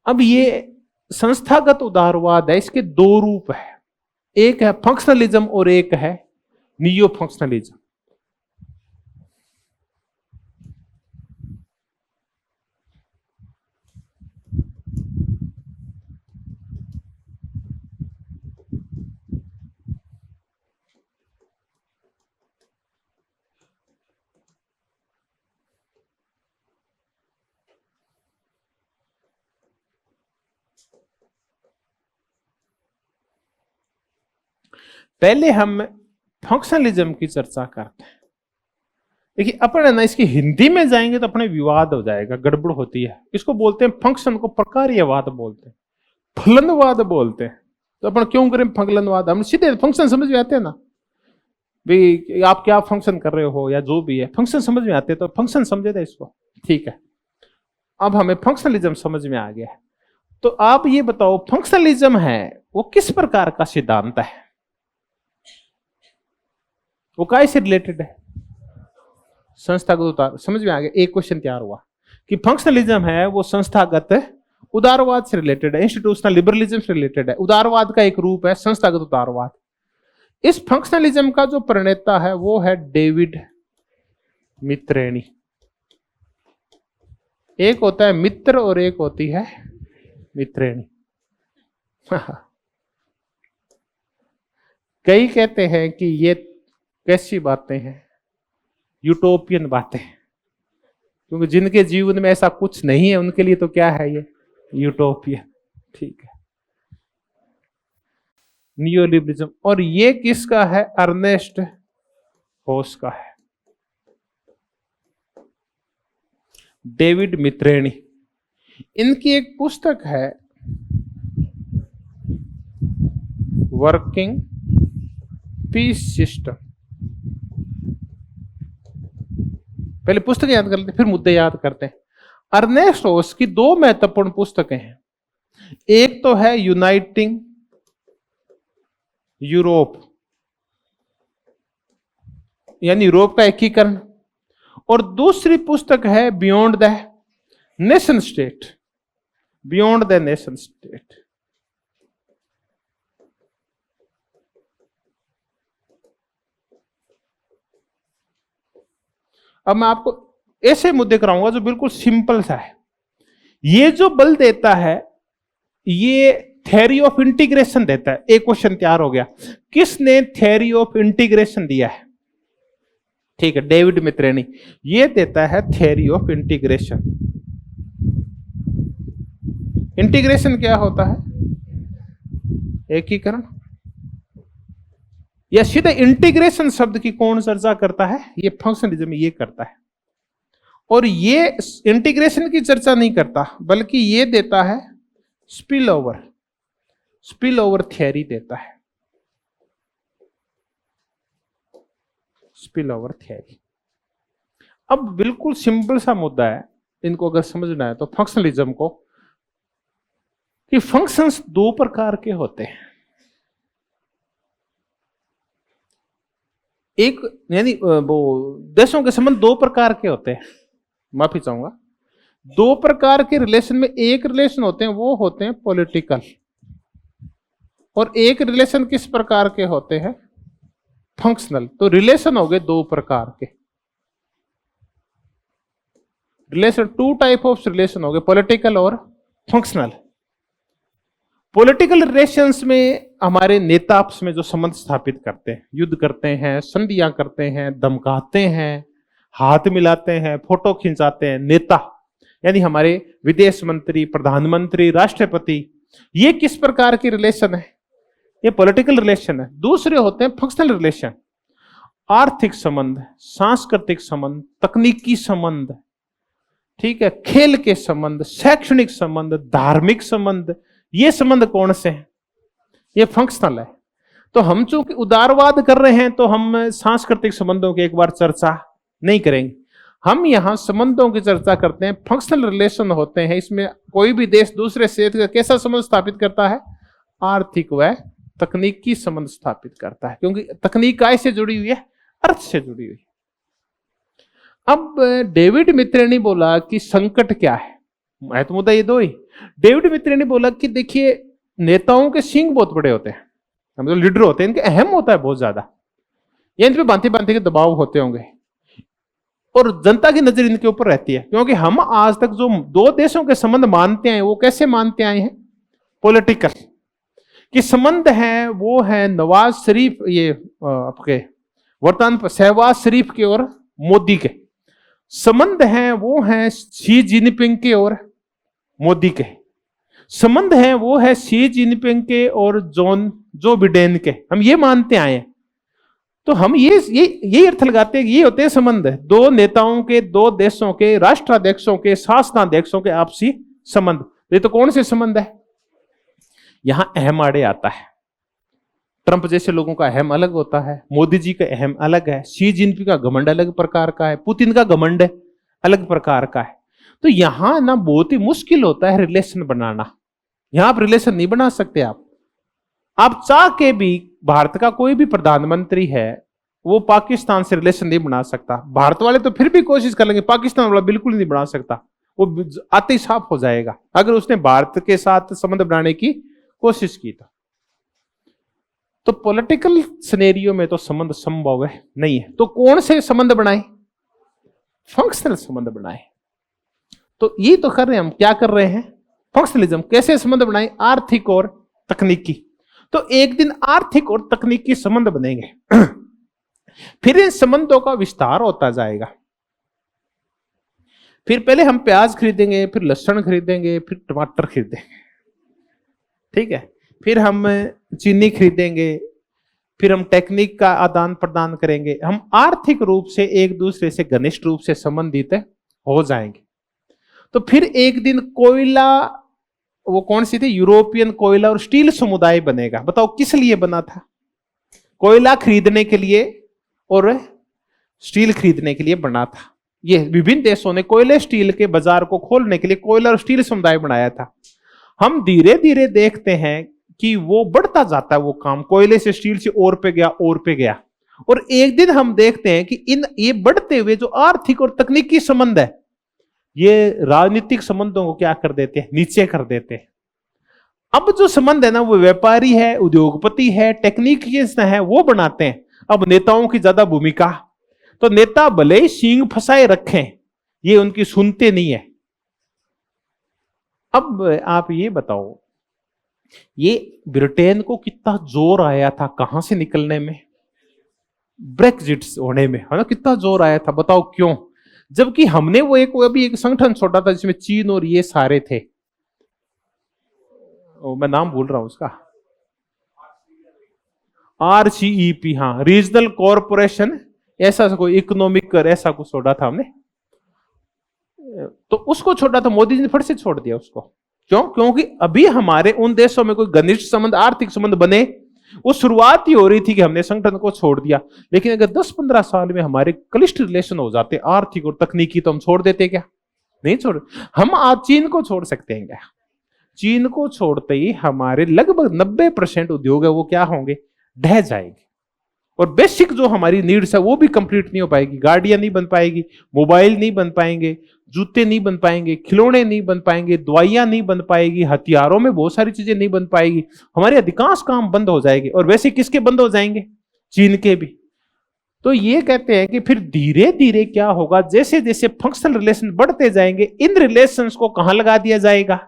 अब ये संस्थागत उदारवाद है, इसके दो रूप है, एक है फंक्शनलिज्म और एक है नियो फंक्शनलिज्म। पहले हम फंक्शनलिज्म की चर्चा करते हैं। देखिए अपन है ना, इसकी हिंदी में जाएंगे तो अपने विवाद हो जाएगा, गड़बड़ होती है। इसको बोलते हैं, फंक्शन को प्रकार्यवाद बोलते हैं, फलनवाद बोलते हैं। तो अपन क्यों करें फलनवाद? हम सीधे फंक्शन समझ में आते हैं ना भाई, आप क्या फंक्शन कर रहे हो या जो भी है, फंक्शन समझ में आते हैं, तो फंक्शन समझे थे इसको, ठीक है। अब हमें फंक्शनलिज्म समझ में आ गया है। तो आप ये बताओ, फंक्शनलिज्म है वो किस प्रकार का सिद्धांत है? वो काय से रिलेटेड है? संस्थागत उदार। समझ में आ गया? एक क्वेश्चन तैयार हुआ कि फंक्शनलिज्म है वो संस्थागत उदारवाद से रिलेटेड है, इंस्टीट्यूशनल लिबरलिज्म से रिलेटेड है। उदारवाद का एक रूप है संस्थागत उदारवाद। इस फंक्शनलिज्म का जो प्रणेता है वो है डेविड मित्रेणी। एक होता है मित्र और एक होती है मित्रेणी। कई कहते हैं कि ये कैसी बातें हैं, यूटोपियन बातें, क्योंकि जिनके जीवन में ऐसा कुछ नहीं है उनके लिए तो क्या है ये, यूटोपियन, ठीक है। नियोलिबरलिज्म, और ये किसका है? अर्नेस्ट होस का है, डेविड मित्रेणी। इनकी एक पुस्तक है वर्किंग पीस सिस्टम। पहले पुस्तक याद कर लेते फिर मुद्दे याद करते हैं। अर्नेस्ट होस की दो महत्वपूर्ण पुस्तकें हैं। एक तो है यूनाइटिंग यूरोप, यानी यूरोप का एकीकरण, और दूसरी पुस्तक है beyond the nation state, beyond the nation state. अब मैं आपको ऐसे मुद्दे कराऊंगा जो बिल्कुल सिंपल सा है। ये जो बल देता है ये थ्योरी ऑफ इंटीग्रेशन देता है। एक क्वेश्चन तैयार हो गया, किसने थ्योरी ऑफ इंटीग्रेशन दिया है? ठीक है, डेविड मित्रेणी। ये देता है थ्योरी ऑफ इंटीग्रेशन। इंटीग्रेशन क्या होता है? एकीकरण। या सीधे इंटीग्रेशन शब्द की कौन चर्चा करता है? ये फंक्शनलिज्म ये करता है। और ये इंटीग्रेशन की चर्चा नहीं करता, बल्कि ये देता है स्पिल ओवर थियरी देता है, स्पिल ओवर थियरी। अब बिल्कुल सिंपल सा मुद्दा है, इनको अगर समझना है तो फंक्शनलिज्म को, कि फंक्शंस दो प्रकार के होते हैं। एक यानी वो देशों के संबंध दो प्रकार के होते हैं, माफी चाहूंगा। दो प्रकार के रिलेशन में एक रिलेशन होते हैं वो होते हैं पॉलिटिकल, और एक रिलेशन किस प्रकार के होते हैं? फंक्शनल। तो रिलेशन हो गए दो प्रकार के relation, two type of relation हो गए, पॉलिटिकल और फंक्शनल। पॉलिटिकल रिलेशंस में हमारे नेता आपस में जो संबंध स्थापित करते हैं, युद्ध करते हैं, संधियां करते हैं, धमकाते हैं, हाथ मिलाते हैं, फोटो खिंचाते हैं, नेता यानी हमारे विदेश मंत्री, प्रधानमंत्री, राष्ट्रपति, ये किस प्रकार की रिलेशन है? ये पॉलिटिकल रिलेशन है। दूसरे होते हैं फंक्शनल रिलेशन, आर्थिक संबंध, सांस्कृतिक संबंध, तकनीकी संबंध, ठीक है, खेल के संबंध, शैक्षणिक संबंध, धार्मिक संबंध। ये संबंध कौन से हैं? ये फंक्शनल है। तो हम चूंकि उदारवाद कर रहे हैं तो हम सांस्कृतिक संबंधों की एक बार चर्चा नहीं करेंगे। हम यहां संबंधों की चर्चा करते हैं। फंक्शनल रिलेशन होते हैं, इसमें कोई भी देश दूसरे से कैसा संबंध स्थापित करता है? आर्थिक व तकनीकी संबंध स्थापित करता है, क्योंकि तकनीक काय से जुड़ी हुई है? अर्थ से जुड़ी हुई है। अब डेविड मित्रेणी बोला कि संकट क्या है? है तो मुद्दा ये दो ही। डेविड मित्र ने बोला कि देखिए नेताओं के सींग बहुत बड़े होते हैं, हम जो लीडर होते हैं इनके अहम होता है बहुत ज्यादा, ये इन पे बांधे बांधे के दबाव होते होंगे और जनता की नजर इनके ऊपर रहती है। क्योंकि हम आज तक जो दो देशों के संबंध मानते हैं वो कैसे मानते आए हैं, पॉलिटिकल कि संबंध है वो है नवाज शरीफ, ये आपके वर्तमान शहबाज शरीफ के और मोदी के संबंध हैं वो है शी जिनपिंग के और मोदी के संबंध हैं वो है शी जिनपिंग के और जो बिडेन के, हम ये मानते आए हैं। तो हम ये अर्थ लगाते हैं कि ये होते हैं संबंध, दो नेताओं के, दो देशों के, राष्ट्राध्यक्षों के, शासनाध्यक्षों के आपसी संबंध। ये तो कौन से संबंध है? यहां अहम आड़े आता है। ट्रंप जैसे लोगों का अहम अलग होता है, मोदी जी का अहम अलग है, शी जिनपिंग का घमंड अलग प्रकार का है, पुतिन का घमंड अलग प्रकार का है। तो यहां ना बहुत ही मुश्किल होता है रिलेशन बनाना। यहां आप रिलेशन नहीं बना सकते। आप चाह के भी, भारत का कोई भी प्रधानमंत्री है वो पाकिस्तान से रिलेशन नहीं बना सकता। भारत वाले तो फिर भी कोशिश कर लेंगे, पाकिस्तान वाला बिल्कुल नहीं बना सकता, वो आते ही साफ हो जाएगा अगर उसने भारत के साथ संबंध बनाने की कोशिश की तो पॉलिटिकल सिनेरियो में तो संबंध संभव है नहीं है। तो कौन से संबंध बनाए? फंक्शनल संबंध बनाए। तो ये तो कर रहे हैं हम, क्या कर रहे हैं? फंक्शनलिज्म। कैसे संबंध बनाए? आर्थिक और तकनीकी। तो एक दिन आर्थिक और तकनीकी संबंध बनेंगे फिर इन संबंधों का विस्तार होता जाएगा। फिर पहले हम प्याज खरीदेंगे, फिर लहसुन खरीदेंगे, फिर टमाटर खरीदेंगे, ठीक है, फिर हम चीनी खरीदेंगे, फिर हम टेक्निक का आदान प्रदान करेंगे। हम आर्थिक रूप से एक दूसरे से घनिष्ठ रूप से संबंधित हो जाएंगे। तो फिर एक दिन कोयला, वो कौन सी थी, यूरोपियन कोयला और स्टील समुदाय बनेगा। बताओ किस लिए बना था? कोयला खरीदने के लिए और स्टील खरीदने के लिए बना था। ये विभिन्न देशों ने कोयले स्टील के बाजार को खोलने के लिए कोयला और स्टील समुदाय बनाया था। हम धीरे धीरे देखते हैं कि वो बढ़ता जाता है, वो काम कोयले से स्टील से और पे गया, और पे गया, और एक दिन हम देखते हैं कि ये बढ़ते हुए जो आर्थिक और तकनीकी संबंध है ये राजनीतिक संबंधों को क्या कर देते हैं, नीचे कर देते हैं। अब जो संबंध है ना वो व्यापारी है, उद्योगपति है, टेक्नीशियन है, वो बनाते हैं। अब नेताओं की ज्यादा भूमिका, तो नेता भले ही सींग फंसाए रखें, ये उनकी सुनते नहीं है। अब आप ये बताओ, ये ब्रिटेन को कितना जोर आया था कहां से निकलने में, ब्रेक्जिट होने में, है ना, कितना जोर आया था, बताओ क्यों? जबकि हमने वो एक संगठन छोड़ा था जिसमें चीन और ये सारे थे, मैं नाम भूल रहा हूं उसका, RCEP, हाँ, रीजनल कॉरपोरेशन, ऐसा कोई इकोनॉमिक ऐसा कुछ छोड़ा था हमने, तो उसको छोड़ा था मोदी जी ने, फट से छोड़ दिया उसको। क्यों? क्योंकि अभी हमारे उन देशों में कोई घनिष्ठ संबंध, आर्थिक संबंध बने, वो शुरुआत ही हो रही थी कि हमने संगठन को छोड़ दिया। लेकिन अगर 10-15 साल में हमारे क्लिष्ट रिलेशन हो जाते आर्थिक और तकनीकी, तो हम छोड़ देते क्या? नहीं छोड़। हम आज चीन को छोड़ सकते हैं क्या? चीन को छोड़ते ही हमारे लगभग 90% उद्योग है वो क्या होंगे, ढह जाएंगे। और बेसिक जो हमारी नीड्स है वो भी कंप्लीट नहीं हो पाएगी। गाड़ियां नहीं बन पाएगी, मोबाइल नहीं बन पाएंगे, जूते नहीं बन पाएंगे, खिलौने नहीं बन पाएंगे, दवाइयां नहीं बन पाएगी, हथियारों में बहुत सारी चीजें नहीं बन पाएगी, हमारे अधिकांश काम बंद हो जाएंगे। और वैसे किसके बंद हो जाएंगे? चीन के भी। तो ये कहते हैं कि फिर धीरे धीरे क्या होगा, जैसे जैसे फंक्शनल रिलेशन बढ़ते जाएंगे, इन रिलेशंस को कहां लगा दिया जाएगा?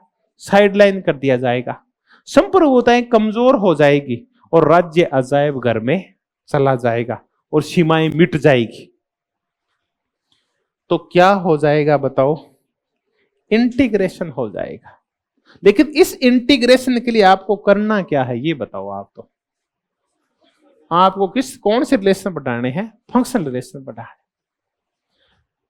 साइडलाइन कर दिया जाएगा। संप्रभुताएं कमजोर हो जाएगी और राज्य अजायब घर में चला जाएगा और सीमाएं मिट जाएगी। तो क्या हो जाएगा बताओ? इंटीग्रेशन हो जाएगा। लेकिन इस इंटीग्रेशन के लिए आपको करना क्या है ये बताओ? आप तो आपको कौन से रिलेशन बढ़ाने हैं? फंक्शनल रिलेशन बढ़ाने।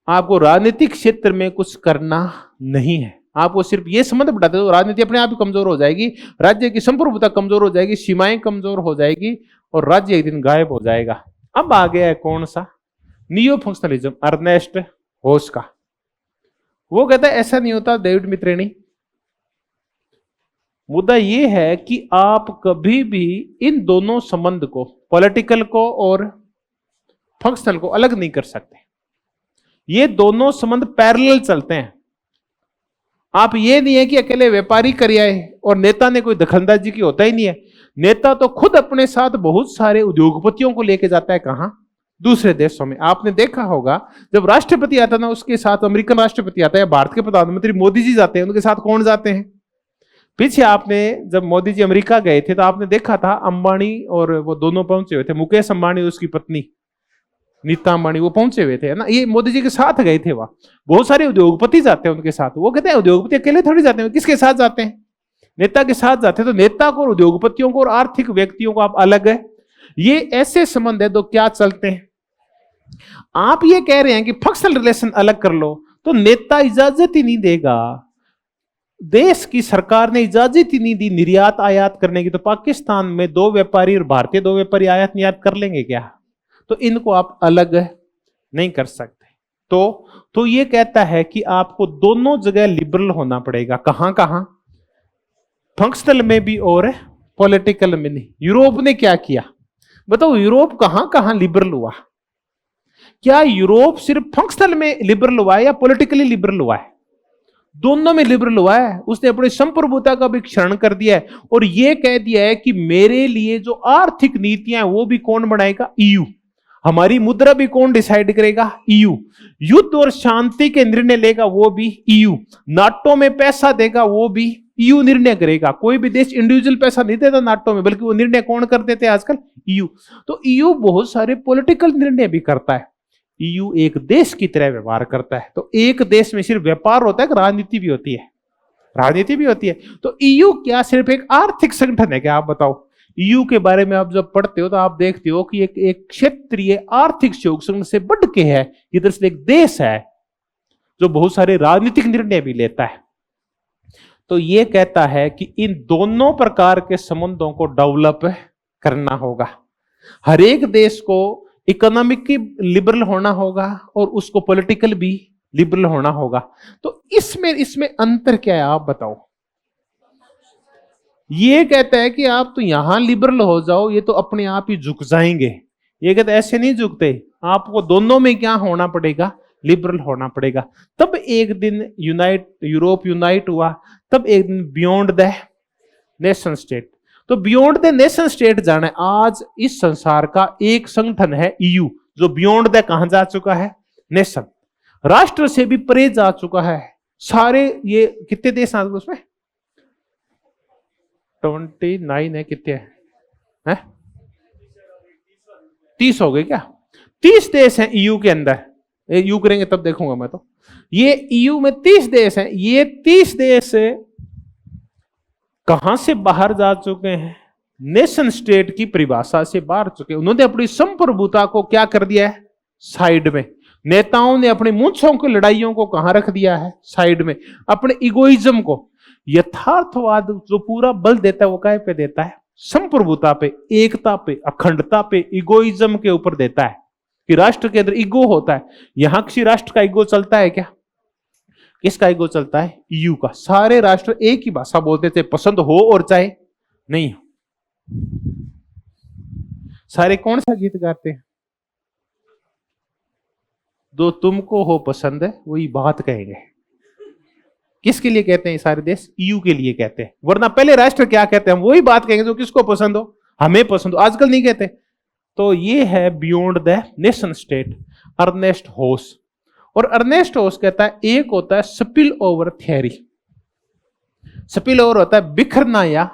आपको राजनीतिक क्षेत्र में कुछ करना नहीं है, आपको सिर्फ ये संबंध बढ़ाते हो, राजनीति अपने आप ही कमजोर हो जाएगी, राज्य की संप्रभुता कमजोर हो जाएगी, सीमाएं कमजोर हो जाएगी और राज्य एक दिन गायब हो जाएगा। अब आ गया है कौन सा? नियो फंक्शनलिज्म, अर्नेस्ट होश का। वो कहता है ऐसा नहीं होता डेविड मित्रेनी। मुद्दा ये है कि आप कभी भी इन दोनों संबंध को, पॉलिटिकल को और फंक्शनल को, अलग नहीं कर सकते। ये दोनों संबंध पैरेलल चलते हैं। आप ये नहीं है कि अकेले व्यापारी कर आए और नेता ने कोई दखलंदाजी की, होता ही नहीं है। नेता तो खुद अपने साथ बहुत सारे उद्योगपतियों को लेके जाता है, कहां? दूसरे देशों में। आपने देखा होगा जब राष्ट्रपति आता ना, उसके साथ अमेरिकन राष्ट्रपति आता है, भारत के प्रधानमंत्री मोदी जी जाते हैं, उनके साथ कौन जाते हैं? पीछे आपने जब मोदी जी अमेरिका गए थे तो आपने देखा था अंबानी और वो दोनों पहुंचे हुए थे, मुकेश अंबानी और उसकी पत्नी नीता अंबानी, वो पहुंचे हुए थे, है ना, ये मोदी जी के साथ गए थे। वहां बहुत सारे उद्योगपति जाते हैं उनके साथ। वो कहते हैं उद्योगपति अकेले थोड़ी जाते हैं, किसके साथ जाते हैं? नेता के साथ जाते हैं। तो नेता को और उद्योगपतियों को और आर्थिक व्यक्तियों को आप अलग है, ये ऐसे संबंध है तो क्या चलते हैं। आप ये कह रहे हैं कि फंक्शनल रिलेशन अलग कर लो, तो नेता इजाजत ही नहीं देगा, देश की सरकार ने इजाजत ही नहीं दी निर्यात आयात करने की, तो पाकिस्तान में दो व्यापारी और भारतीय दो व्यापारी आयात निर्यात कर लेंगे क्या? तो इनको आप अलग नहीं कर सकते। तो ये कहता है कि आपको दोनों जगह लिबरल होना पड़ेगा। कहां कहां? फंक्शनल में भी और पॉलिटिकल में नहीं। यूरोप ने क्या किया बताओ? यूरोप कहां कहां लिबरल हुआ? क्या यूरोप सिर्फ फंक्शनल में लिबरल हुआ है या पॉलिटिकली लिबरल हुआ है? दोनों में लिबरल हुआ है। उसने अपनी संप्रभुता का भी क्षरण कर दिया है और यह कह दिया है कि मेरे लिए जो आर्थिक नीतियां हैं वो भी कौन बनाएगा? ईयू। हमारी मुद्रा भी कौन डिसाइड करेगा? ईयू। युद्ध और शांति के निर्णय लेगा वो भी ईयू। नाटो में पैसा देगा वो भी ईयू निर्णय करेगा। कोई भी देश इंडिविजुअल पैसा नहीं देता नाटो में, बल्कि वो निर्णय कौन कर देते हैं आजकल? ईयू। तो ईयू बहुत सारे पॉलिटिकल निर्णय भी करता है। ईयू एक देश की तरह व्यवहार करता है। तो एक देश में सिर्फ व्यापार होता है कि राजनीति भी होती है? राजनीति भी होती है। तो ईयू क्या सिर्फ एक आर्थिक संगठन है क्या? आप बताओ। ईयू के बारे में आप जब पढ़ते हो तो आप देखते हो कि एक क्षेत्रीय आर्थिक सहयोग संगठन से बढ़ के है, इधर से एक देश है जो बहुत सारे राजनीतिक निर्णय भी लेता है। तो ये कहता है कि इन दोनों प्रकार के संबंधों को डेवलप करना होगा। हर एक देश को इकोनॉमिक लिबरल होना होगा और उसको पॉलिटिकल भी लिबरल होना होगा। तो इसमें अंतर क्या है आप बताओ? ये कहता है कि आप तो यहां लिबरल हो जाओ, ये तो अपने आप ही झुक जाएंगे। ये कहते ऐसे नहीं झुकते, आपको दोनों में क्या होना पड़ेगा? लिबरल होना पड़ेगा। तब एक दिन यूरोप यूनाइट हुआ, तब एक दिन बियॉन्ड द नेशन स्टेट। तो बियॉन्ड द नेशन स्टेट जाना है। आज इस संसार का एक संगठन है ईयू, जो बियॉन्ड द कहां जा चुका है? नेशन, राष्ट्र से भी परे जा चुका है। सारे ये कितने देश हैं उसमें? 29 है, कितने हैं? 30 हो गए क्या? 30 देश हैं ईयू के अंदर। यू करेंगे तब देखूंगा मैं। तो ये ईयू में 30 देश हैं। ये 30 देश कहां से बाहर जा चुके हैं? नेशन स्टेट की परिभाषा से बाहर चुके हैं। उन्होंने अपनी संप्रभुता को क्या कर दिया है? साइड में। नेताओं ने अपनी मूंछों की लड़ाइयों को कहां रख दिया है? साइड में। अपने इगोइज्म को, यथार्थवाद जो पूरा बल देता है वो काय पे देता है? संप्रभुता पे, एकता पे, अखंडता पे, इगोइज्म के ऊपर देता है कि राष्ट्र के अंदर ईगो होता है। यहां किसी राष्ट्र का ईगो चलता है क्या? किसका ईगो चलता है? ईयू का। सारे राष्ट्र एक ही भाषा बोलते थे, पसंद हो और चाहे नहीं हो। सारे कौन सा गीत गाते हैं? जो तुमको हो पसंद है वही बात कहेंगे। किसके लिए कहते हैं सारे देश? ईयू के लिए कहते हैं। वरना पहले राष्ट्र क्या कहते हैं? हम वही बात कहेंगे जो किसको पसंद हो, हमें पसंद हो। आजकल नहीं कहते। तो ये है beyond the nation state, Ernest Haas. और अर्नेस्ट होस कहता है एक होता है spill over theory. Spill over होता है बिखरना या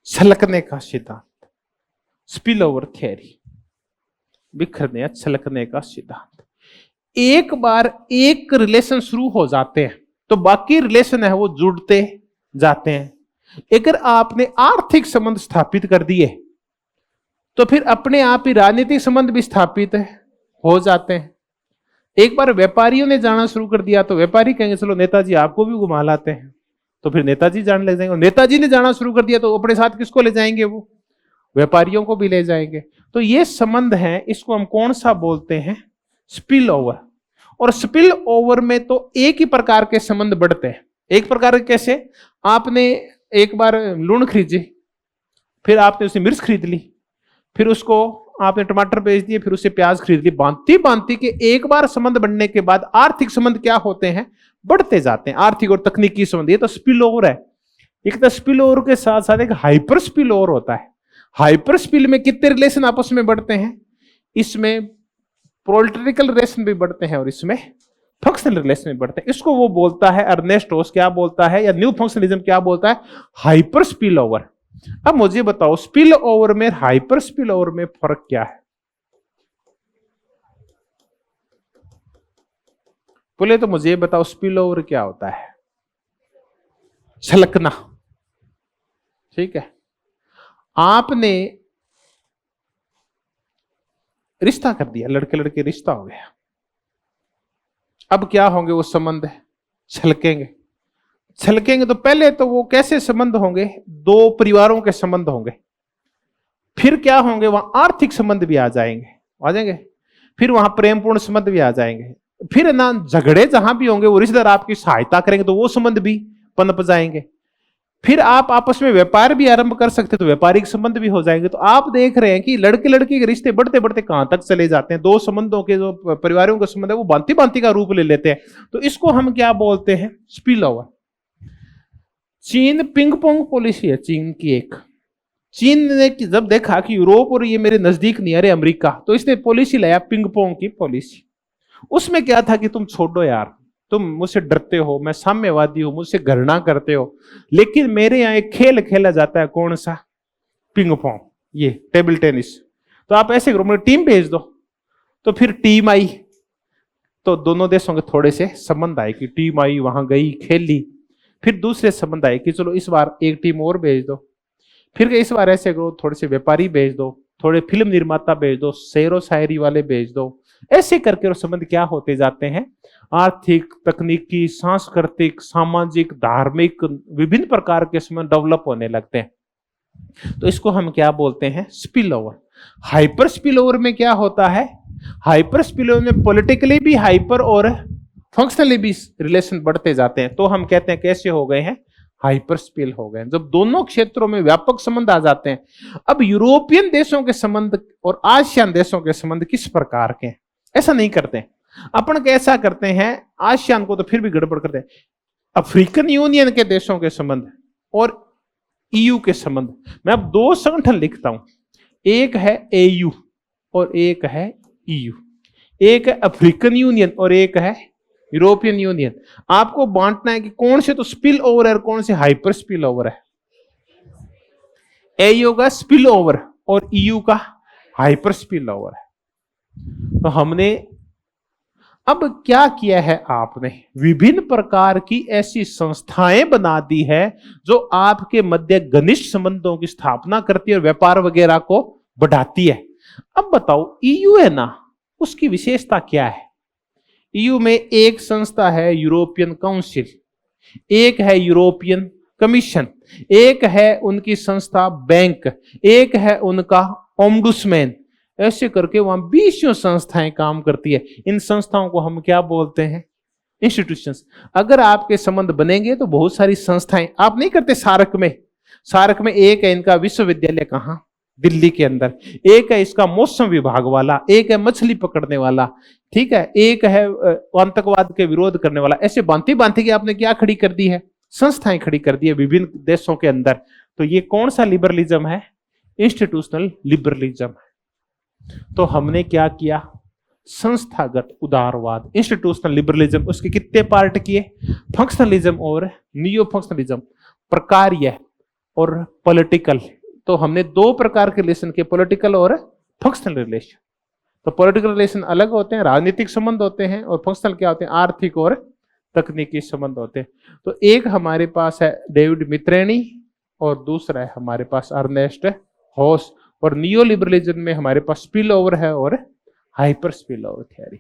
छलकने का सिद्धांत। स्पिल ओवर थियरी, बिखरने या छलकने का सिद्धांत। एक बार एक रिलेशन शुरू हो जाते हैं तो बाकी रिलेशन है वो जुड़ते जाते हैं। अगर आपने आर्थिक संबंध स्थापित कर दिए तो फिर अपने आप ही राजनीतिक संबंध भी स्थापित हो जाते हैं। एक बार व्यापारियों ने जाना शुरू कर दिया तो व्यापारी कहेंगे चलो नेताजी आपको भी घुमा लाते हैं, तो फिर नेताजी जाने लग जाएंगे। और नेताजी ने जाना शुरू कर दिया तो अपने साथ किसको ले जाएंगे? वो व्यापारियों को भी ले जाएंगे। तो ये संबंध है, इसको हम कौन सा बोलते हैं? Spill over. और स्पिल ओवर में तो एक ही प्रकार के संबंध बढ़ते हैं। एक प्रकार के कैसे? आपने एक बार लूण खरीदी, फिर आपने उसे मिर्च खरीद ली, फिर उसको आपने टमाटर बेच दिए, फिर उससे प्याज खरीद ली, बांधती बांधती के एक बार संबंध बनने के बाद आर्थिक संबंध क्या होते हैं, बढ़ते जाते हैं। आर्थिक और तकनीकी संबंध, ये तो स्पिल ओवर है। एक तो स्पिल ओवर के साथ साथ एक हाइपर स्पिल ओवर होता है। हाइपर स्पिल में कितने रिलेशन आपस में बढ़ते हैं, इसमें पॉलिटिकल रिलेशन भी बढ़ते हैं और इसमें फंक्शनल रिलेशन भी बढ़ते हैं। इसको वो बोलता है अर्नेस्ट रोस, क्या बोलता है, या न्यू फंक्शनलिज्म क्या बोलता है, हाइपर स्पिल ओवर। अब मुझे बताओ स्पिल ओवर में हाइपर स्पिल ओवर में फर्क क्या है। बोले तो मुझे बताओ स्पिल ओवर क्या होता है, छलकना। ठीक है, आपने रिश्ता कर दिया, लड़के लड़के रिश्ता हो गया, अब क्या होंगे वो संबंध, छलकेंगे। छलकेंगे तो पहले तो वो कैसे संबंध होंगे, दो परिवारों के संबंध होंगे, फिर क्या होंगे वहां आर्थिक संबंध भी आ जाएंगे, फिर वहां प्रेमपूर्ण संबंध भी आ जाएंगे, फिर ना झगड़े जहां भी होंगे वो रिश्तेदार आपकी सहायता करेंगे तो वो संबंध भी पनप जाएंगे, फिर आप आपस में व्यापार भी आरंभ कर सकते तो व्यापारिक संबंध भी हो जाएंगे। तो आप देख रहे हैं कि लड़के लड़की के रिश्ते बढ़ते बढ़ते कहां तक चले जाते हैं, दो संबंधों के जो परिवारों का संबंध है वो भांति भांति का रूप ले लेते हैं। तो इसको हम क्या बोलते हैं, स्पिल ओवर। चीन पिंग पोंग पॉलिसी है चीन की एक। चीन ने जब देखा कि यूरोप और ये मेरे नजदीक नहीं आ रहे अमेरिका, तो इसने पॉलिसी लाया पिंग पोंग की पॉलिसी। उसमें क्या था कि तुम छोड़ो यार, तुम मुझसे डरते हो, मैं साम्यवादी हूं, मुझसे घृणा करते हो, लेकिन मेरे यहां एक खेल खेला जाता है, कौन सा, पिंग पोंग, ये टेबल टेनिस। तो आप ऐसे करो, मुझे टीम भेज दो। तो फिर टीम आई, तो दोनों देशों के थोड़े से संबंध आए कि टीम आई, वहां गई, खेली। फिर दूसरे संबंध आए कि चलो इस बार एक टीम और भेज दो। फिर इस बार ऐसे करो, थोड़े से व्यापारी भेज दो, थोड़े फिल्म निर्माता भेज दो, शेरो शायरी वाले भेज दो। ऐसे करके वो संबंध क्या होते जाते हैं, आर्थिक, तकनीकी, सांस्कृतिक, सामाजिक, धार्मिक, विभिन्न प्रकार के संबंध डेवलप होने लगते हैं। तो इसको हम क्या बोलते हैं, spill over. Hyper spill over में क्या होता है, हाइपर स्पिल ओवर में पॉलिटिकली भी हाइपर और फंक्शनली भी रिलेशन बढ़ते जाते हैं। तो हम कहते हैं कैसे हो गए हैं, हाइपर स्पिल हो गए, जब दोनों क्षेत्रों में व्यापक संबंध आ जाते हैं। अब यूरोपियन देशों के संबंध और आसियान देशों के संबंध किस प्रकार के हैं, ऐसा नहीं करते। अपन कैसा करते हैं, आसियान को तो फिर भी गड़बड़ करते हैं। अफ्रीकन यूनियन के देशों के संबंध और ईयू के संबंध, मैं अब दो संगठन लिखता हूं, एक है एयू और एक है ईयू, एक है अफ्रीकन यूनियन और एक है यूरोपियन यूनियन। आपको बांटना है कि कौन से तो स्पिल ओवर है और कौन से हाइपर स्पिल ओवर है। एयू का स्पिल ओवर और ईयू का हाइपर स्पिल ओवर है। तो हमने अब क्या किया है, आपने विभिन्न प्रकार की ऐसी संस्थाएं बना दी है जो आपके मध्य घनिष्ठ संबंधों की स्थापना करती है और व्यापार वगैरह को बढ़ाती है। अब बताओ ईयू है ना, उसकी विशेषता क्या है। ईयू में एक संस्था है यूरोपियन काउंसिल, एक है यूरोपियन कमीशन, एक है उनकी संस्था बैंक, एक है उनका ओम्बुड्समैन। ऐसे करके वहां 20 संस्थाएं काम करती है। इन संस्थाओं को हम क्या बोलते हैं, इंस्टीट्यूशंस। अगर आपके संबंध बनेंगे तो बहुत सारी संस्थाएं, आप नहीं करते सार्क में, सार्क में एक है इनका विश्वविद्यालय, कहां, दिल्ली के अंदर, एक है इसका मौसम विभाग वाला, एक है मछली पकड़ने वाला, ठीक है, एक है आतंकवाद के विरोध करने वाला। ऐसे बांती बांती की आपने क्या खड़ी कर दी है, संस्थाएं खड़ी कर दी है विभिन्न देशों के अंदर। तो ये कौन सा लिबरलिज्म है, इंस्टीट्यूशनल लिबरलिज्म है। तो हमने क्या किया, संस्थागत उदारवाद, इंस्टीट्यूशनल लिबरलिज्म, उसके कितने पार्ट किए, फंक्शनलिज्म और नियो फंक्शनलिज्म, प्रकार्य और पॉलिटिकल। तो हमने दो प्रकार के रिलेशन के, पॉलिटिकल और फंक्शनल रिलेशन। तो पॉलिटिकल रिलेशन अलग होते हैं, राजनीतिक संबंध होते हैं, और फंक्शनल क्या होते हैं, आर्थिक और तकनीकी संबंध होते हैं। तो एक हमारे पास है डेविड मित्रेनी और दूसरा है हमारे पास अर्नेस्ट हॉस, और नियो लिबरलिज्म में हमारे पास स्पिल ओवर है और हाइपर स्पिल ओवर थ्योरी।